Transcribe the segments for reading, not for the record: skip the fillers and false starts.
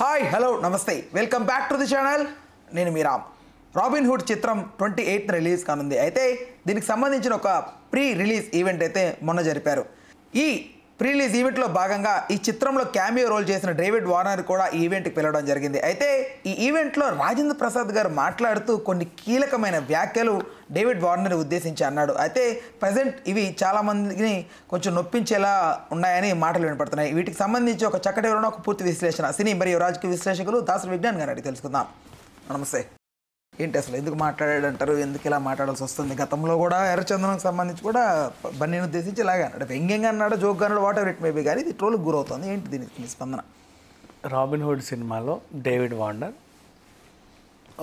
Hi hello నమస్తే welcome back to the channel. నేను మీ Ram. Robin hood చిత్రం 28th రిలీజ్ కానుంది. అయితే దీనికి సంబంధించిన ఒక ప్రీ రిలీజ్ ఈవెంట్ అయితే మొన్న జరిపారు. ఈ ప్రీ రిలీజ్ ఈవెంట్లో భాగంగా ఈ చిత్రంలో క్యామియో రోల్ చేసిన డేవిడ్ వార్నర్ కూడా ఈ ఈవెంట్కి పిలవడం జరిగింది. అయితే ఈ ఈవెంట్లో రాజేంద్ర ప్రసాద్ గారు మాట్లాడుతూ కొన్ని కీలకమైన వ్యాఖ్యలు డేవిడ్ వార్నర్ ఉద్దేశించి అన్నాడు. అయితే ప్రజెంట్ ఇవి చాలామందిని కొంచెం నొప్పించేలా ఉన్నాయని మాటలు వినపడుతున్నాయి. వీటికి సంబంధించి ఒక చక్కటి వివరణ, ఒక పూర్తి విశ్లేషణ సినీ మరియు రాజకీయ విశ్లేషకులు దాసరి విజ్ఞాన్ గారు అడిగి తెలుసుకుందాం. నమస్తే. ఏంటి అసలు ఎందుకు మాట్లాడాడంటారు, ఎందుకు ఇలా మాట్లాడాల్సి వస్తుంది? గతంలో కూడా ఎర్రచందనంకి సంబంధించి కూడా బన్నీని ఉద్దేశించి ఇలాగే అన్నాడు, వ్యంగ్యంగా అన్నాడు, జోక్గా అన్నాడు, వాట్ ఎవర్ ఇట్ మేబీ, కానీ ఇది ట్రోల్కి గురవుతుంది. ఏంటి దీనికి మీ స్పందన? రాబిన్ హుడ్ సినిమాలో డేవిడ్ వార్నర్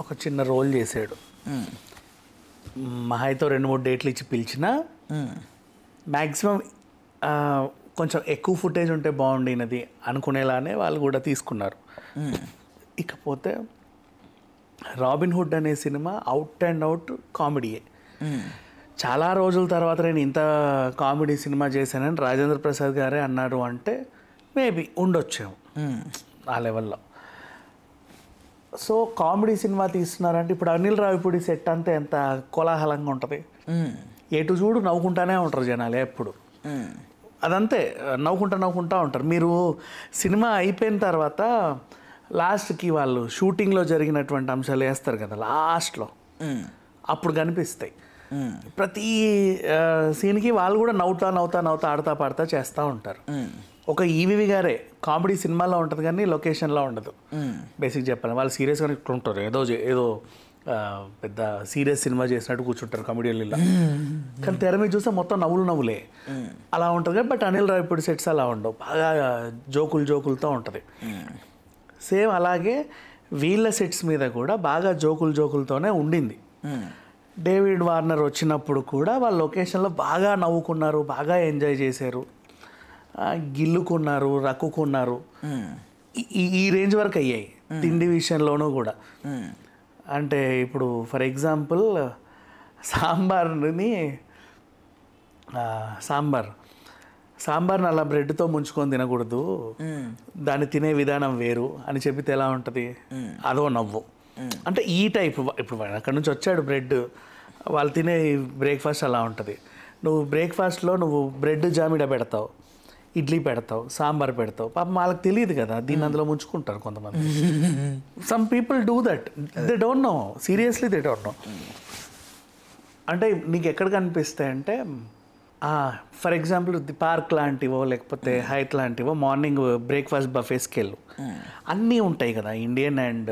ఒక చిన్న రోల్ చేశాడు. మహాయితో 2-3 డేట్లు ఇచ్చి పిలిచినా మ్యాక్సిమం కొంచెం ఎక్కువ ఫుటేజ్ ఉంటే బాగుండినది అనుకునేలానే వాళ్ళు కూడా తీసుకున్నారు. ఇకపోతే రాబిన్ హుడ్ అనే సినిమా అవుట్ అండ్ అవుట్ కామెడీయే. చాలా రోజుల తర్వాత నేను ఇంత కామెడీ సినిమా చేశానని రాజేంద్ర ప్రసాద్ గారే అన్నారు అంటే మేబీ ఉండొచ్చాము ఆ లెవెల్లో. సో కామెడీ సినిమా తీస్తున్నారంటే ఇప్పుడు అనిల్ రావిపూడి సెట్ అంతా ఎంత కోలాహలంగా ఉంటుంది. ఎటు చూడు నవ్వుకుంటానే ఉంటారు జనాలు ఎప్పుడు. అదంతే నవ్వుకుంటా ఉంటారు. మీరు సినిమా అయిపోయిన తర్వాత లాస్ట్కి వాళ్ళు షూటింగ్లో జరిగినటువంటి అంశాలు వేస్తారు కదా లాస్ట్లో, అప్పుడు కనిపిస్తాయి. ప్రతి సీన్కి వాళ్ళు కూడా నవ్వుతా ఆడతా పాడతా చేస్తూ ఉంటారు. ఒక ఈవీవి గారే కామెడీ సినిమాలో ఉంటుంది కానీ లొకేషన్లో ఉండదు. బేసిక్ చెప్పాలి, వాళ్ళు సీరియస్గానే ఉంటారు, ఏదో పెద్ద సీరియస్ సినిమా చేసినట్టు కూర్చుంటారు కమెడియన్లో. కానీ తెర మీద చూస్తే మొత్తం నవ్వులే అలా ఉంటుంది కానీ బట్ అనిల్ రావిపూడి సెట్స్ అలా ఉండవు, బాగా జోకులతో ఉంటుంది. సేమ్ అలాగే వీళ్ళ సెట్స్ మీద కూడా బాగా జోకులతోనే ఉండింది. డేవిడ్ వార్నర్ వచ్చినప్పుడు కూడా వాళ్ళ లొకేషన్లో బాగా నవ్వుకున్నారు, బాగా ఎంజాయ్ చేశారు, గిల్లుకున్నారు, రక్కుకున్నారు. ఈ రేంజ్ వరకు అయ్యాయి తిండి విషయంలోనూ కూడా. అంటే ఇప్పుడు ఫర్ ఎగ్జాంపుల్ సాంబార్ని అలా బ్రెడ్తో ముంచుకొని తినకూడదు, దాన్ని తినే విధానం వేరు అని చెప్పితే ఎలా ఉంటుంది? అదో నవ్వు. అంటే ఈ టైప్. ఇప్పుడు అక్కడి నుంచి వచ్చాడు బ్రెడ్, వాళ్ళు తినే బ్రేక్ఫాస్ట్ అలా ఉంటుంది. నువ్వు బ్రేక్ఫాస్ట్లో నువ్వు బ్రెడ్ జామిడ పెడతావు, ఇడ్లీ పెడతావు, సాంబార్ పెడతావు, పాపం వాళ్ళకి తెలియదు కదా, దీన్ని అందులో ముంచుకుంటారు కొంతమంది. Some people do that, they don't know, seriously they don't know. అంటే నీకు ఎక్కడ కనిపిస్తాయి అంటే ఫర్ ఎగ్జాంపుల్ ది పార్క్ లాంటివో లేకపోతే హైట్ లాంటివో మార్నింగ్ బ్రేక్ఫాస్ట్ బఫేస్కి వెళ్ళు, అన్నీ ఉంటాయి కదా, ఇండియన్ అండ్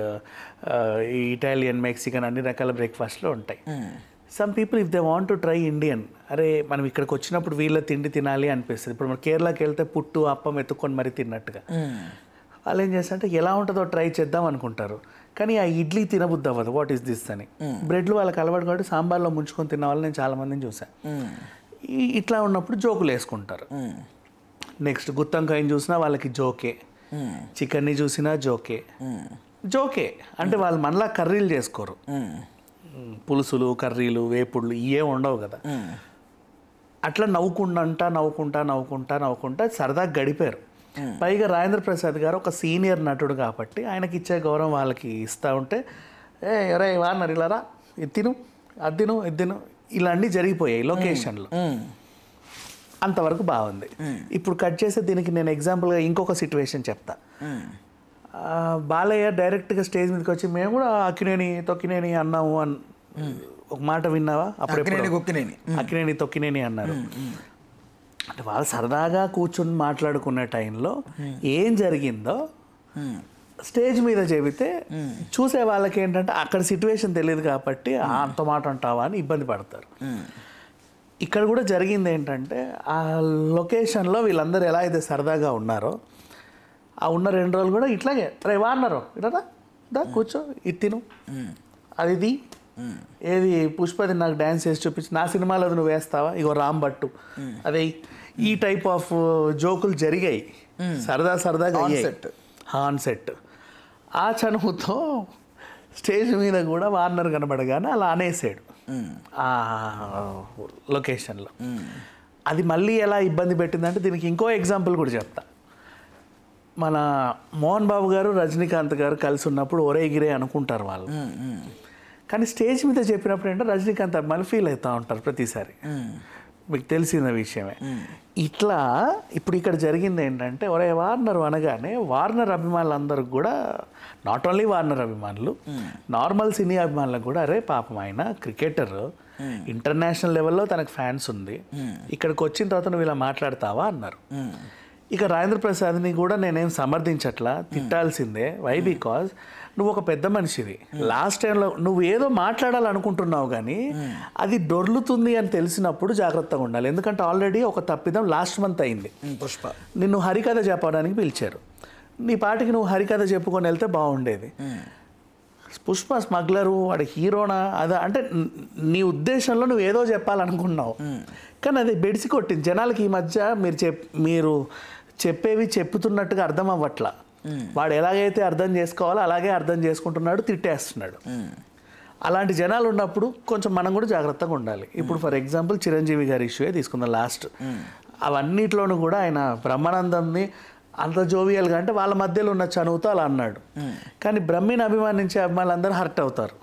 ఇటాలియన్, మెక్సికన్ అన్ని రకాల బ్రేక్ఫాస్ట్లో ఉంటాయి. Some people if they want to try Indian, అరే మనం ఇక్కడికి వచ్చినప్పుడు వీళ్ళ తిండి తినాలి అనిపిస్తుంది. ఇప్పుడు మనం కేరళకి వెళ్తే పుట్టు అప్పం ఎత్తుకొని మరీ తిన్నట్టుగా వాళ్ళు ఏం చేస్తారంటే ఎలా ఉంటుందో ట్రై చేద్దాం అనుకుంటారు, కానీ ఆ ఇడ్లీ తినబుద్ది అవ్వదు, వాట్ ఈస్ దిస్ అని. బ్రెడ్లు వాళ్ళకి అలవాటు కాబట్టి సాంబార్లో ముంచుకొని తిన్న వాళ్ళు నేను చాలామందిని చూసాను. ఇట్లా ఉన్నప్పుడు జోకులు వేసుకుంటారు. నెక్స్ట్ గుత్తంకాయని చూసినా వాళ్ళకి జోకే, చికెన్ని చూసినా జోకే. అంటే వాళ్ళు మనలా కర్రీలు చేసుకోరు, పులుసులు, కర్రీలు, వేపుళ్ళు ఇవే ఉండవు కదా. అట్లా నవ్వుకుంటా సరదాగా గడిపారు. పైగా రాజేంద్ర ప్రసాద్ గారు ఒక సీనియర్ నటుడు కాబట్టి ఆయనకి ఇచ్చే గౌరవం వాళ్ళకి ఇస్తూ ఉంటే, అరే వార్నర్ ఇలా రా, ఇది తిను ఇలాంటివి జరిగిపోయాయి లొకేషన్లో. అంతవరకు బాగుంది. ఇప్పుడు కట్ చేస్తే దీనికి నేను ఎగ్జాంపుల్గా ఇంకొక సిచ్యువేషన్ చెప్తా. బాలయ్య డైరెక్ట్గా స్టేజ్ మీదకి వచ్చి మేము కూడా తొక్కినేని అన్నాము అని ఒక మాట విన్నావా? అప్పుడు అక్కినేని తొక్కినేని అన్నారు. అంటే వాళ్ళు సరదాగా కూర్చొని మాట్లాడుకునే టైంలో ఏం జరిగిందో స్టేజ్ మీద చెబితే చూసే వాళ్ళకి ఏంటంటే అక్కడ సిచ్యువేషన్ తెలియదు కాబట్టి అంత మాట అంటావా అని ఇబ్బంది పడతారు. ఇక్కడ కూడా జరిగింది ఏంటంటే ఆ లొకేషన్లో వీళ్ళందరూ ఎలా అయితే సరదాగా ఉన్నారో ఆ ఉన్న 2 రోజులు కూడా ఇట్లాగే రే వార్నరు ఇట్లా దా కూర్చో, ఇది తిను, అది ఏది పుష్పది నాకు డ్యాన్స్ చేసి చూపించి నా సినిమాలో అది నువ్వు వేస్తావా, ఇగో రామ్ భట్టు అదే, ఈ టైప్ ఆఫ్ జోకులు జరిగాయి, సరదాగా ఆన్ సెట్. ఆ చనువుతో స్టేజ్ మీద కూడా వార్నర్ కనబడగానే అలా అనేసాడు ఆ లొకేషన్లో. అది మళ్ళీ ఎలా ఇబ్బంది పెట్టిందంటే దీనికి ఇంకో ఎగ్జాంపుల్ కూడా చెప్తా. మన మోహన్ బాబు గారు రజనీకాంత్ గారు కలిసి ఉన్నప్పుడు ఒరే గిరే అనుకుంటారు వాళ్ళు. కానీ స్టేజ్ మీద చెప్పినప్పుడు ఏంటో రజనీకాంత్ అభిమానులు ఫీల్ అవుతూ ఉంటారు ప్రతిసారి. మీకు తెలిసిన విషయమే. ఇట్లా ఇప్పుడు ఇక్కడ జరిగింది ఏంటంటే ఒరే వార్నర్ అనగానే వార్నర్ అభిమానులందరికి కూడా, నాట్ ఓన్లీ వార్నర్ అభిమానులు, నార్మల్ సినీ అభిమానులకు కూడా అరే పాపం ఆయన క్రికెటర్, ఇంటర్నేషనల్ లెవెల్లో తనకు ఫ్యాన్స్ ఉంది, ఇక్కడికి వచ్చిన తర్వాత నువ్వు ఇలా మాట్లాడతావా అన్నారు. ఇక రాజేంద్ర ప్రసాద్ని కూడా నేనేం సమర్థించట్లా, తిట్టాల్సిందే. వై? బికాజ్ నువ్వు ఒక పెద్ద మనిషివి. లాస్ట్ టైంలో నువ్వు ఏదో మాట్లాడాలనుకుంటున్నావు కానీ అది డొర్లుతుంది అని తెలిసినప్పుడు జాగ్రత్తగా ఉండాలి. ఎందుకంటే ఆల్రెడీ ఒక తప్పిదం లాస్ట్ మంత్ అయింది. పుష్ప నిన్ను హరికథ చెప్పడానికి పిలిచారు, నీ పాటికి నువ్వు హరికథ చెప్పుకొని వెళ్తే బాగుండేది. పుష్ప స్మగ్లరు, వాడు హీరోనా అదా అంటే నీ ఉద్దేశంలో నువ్వు ఏదో చెప్పాలనుకున్నావు కానీ అది బెడిసి కొట్టింది. జనాలకి ఈ మధ్య మీరు చెప్పేవి చెప్పుతున్నట్టుగా అర్థం అవ్వట్లా. వాడు ఎలాగైతే అర్థం చేసుకోవాలో అలాగే అర్థం చేసుకుంటున్నాడు, తిట్టేస్తున్నాడు. అలాంటి జనాలు ఉన్నప్పుడు కొంచెం మనం కూడా జాగ్రత్తగా ఉండాలి. ఇప్పుడు ఫర్ ఎగ్జాంపుల్ చిరంజీవి గారి ఇష్యూయే తీసుకుందాం. లాస్ట్ అవన్నిట్లోనూ కూడా ఆయన బ్రహ్మానందంని అంత జోవియల్గా అంటే వాళ్ళ మధ్యలో ఉన్న చనువుతో అలా అన్నాడు. కానీ బ్రహ్మిని అభిమానించే అభిమానులందరూ హర్ట్ అవుతారు.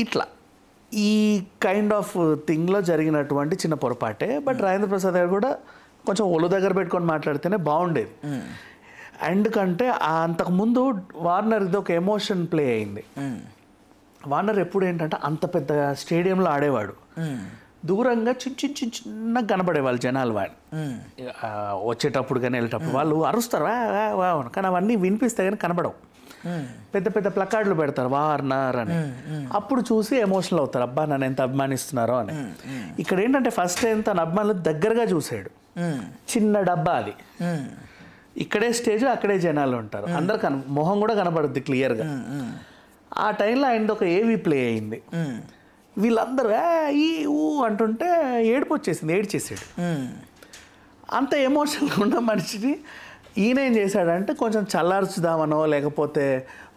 ఇట్లా ఈ కైండ్ ఆఫ్ థింగ్లో జరిగినటువంటి చిన్న పొరపాటే. బట్ రాజేంద్ర ప్రసాద్ గారు కూడా కొంచెం ఒళ్ళు దగ్గర పెట్టుకొని మాట్లాడితేనే బాగుండేది. ఎందుకంటే అంతకుముందు వార్నర్ ఇది ఒక ఎమోషన్ ప్లే అయింది. వార్నర్ ఎప్పుడు ఏంటంటే అంత పెద్ద స్టేడియంలో ఆడేవాడు, దూరంగా చిన్న కనపడేవాళ్ళు జనాలు. వాడిని వచ్చేటప్పుడు కానీ వెళ్ళేటప్పుడు వాళ్ళు అరుస్తారు కానీ అవన్నీ వినిపిస్తాయి కానీ కనపడవు. పెద్ద పెద్ద ప్లకార్డులు పెడతారు వార్నర్ అని. అప్పుడు చూసి ఎమోషనల్ అవుతారు, అబ్బా నన్ను ఎంత అభిమానిస్తున్నారో అని. ఇక్కడ ఏంటంటే ఫస్ట్ టైం తన అభిమానులు దగ్గరగా చూసాడు. చిన్న డబ్బా అది, ఇక్కడే స్టేజ్ అక్కడే జనాలు ఉంటారు, అందరు మొహం కూడా కనపడుద్ది క్లియర్గా. ఆ టైంలో ఆయనది ఒక ఏవీ ప్లే అయింది. వీళ్ళందరూ ఈ ఊ అంటుంటే ఏడుపు వచ్చేసింది, ఏడ్చేసాడు. అంత ఎమోషనల్గా ఉన్న మనిషిని ఈయన ఏం చేశాడంటే కొంచెం చల్లార్చుదామనో లేకపోతే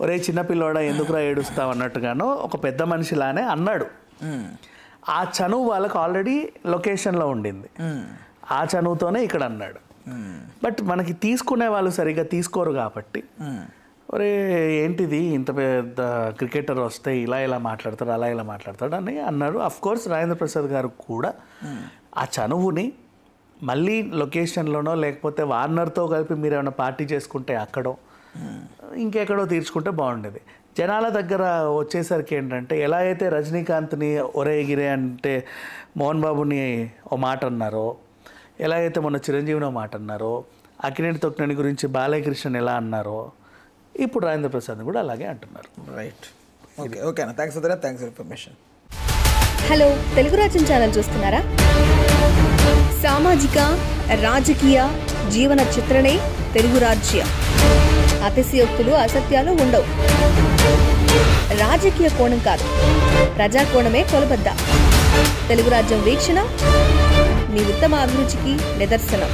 ఒరే చిన్నపిల్లోడా ఎందుకురా ఏడుస్తావు అన్నట్టుగానో ఒక పెద్ద మనిషిలానే అన్నాడు. ఆ చనువు వాళ్ళకి ఆల్రెడీ లొకేషన్లో ఉండింది, ఆ చనువుతోనే ఇక్కడ అన్నాడు. బట్ మనకి తీసుకునే వాళ్ళు సరిగ్గా తీసుకోరు కాబట్టి ఒరే ఏంటిది ఇంత పెద్ద క్రికెటర్ వస్తే ఇలా మాట్లాడతాడు అలా ఇలా మాట్లాడతాడు అని అన్నారు. అఫ్కోర్స్ రాజేంద్ర ప్రసాద్ గారు కూడా ఆ చనువుని మళ్ళీ లొకేషన్లోనో లేకపోతే వార్నర్తో కలిపి మీరు ఏమైనా పార్టీ చేసుకుంటే అక్కడో ఇంకెక్కడో తీర్చుకుంటే బాగుండేది. జనాల దగ్గర వచ్చేసరికి ఏంటంటే ఎలా అయితే రజనీకాంత్ని ఒరే గిరే అంటే మోహన్ బాబుని ఓ మాట అన్నారో, ఎలా అయితే మొన్న చిరంజీవిని ఓ మాట అన్నారో, అక్కినేని తొక్కినేని గురించి బాలకృష్ణ ఎలా అన్నారో, ఇప్పుడు రాజేంద్ర ప్రసాద్ కూడా అలాగే అంటున్నారు. రైట్, ఓకే అన్న, thanks for information. Hello, Telugu రాజ్యం ఛానల్ చూస్తున్నారా? సామాజిక రాజకీయ జీవన చిత్రణే తెలుగు రాజ్యం. అతిశయోక్తులు అసత్యాలు ఉండవు. రాజకీయ కోణం కాదు, ప్రజా కోణమే కొలబద్ద. తెలుగు రాజ్యం వీక్షణ మీ ఉత్తమ అభిరుచికి నిదర్శనం.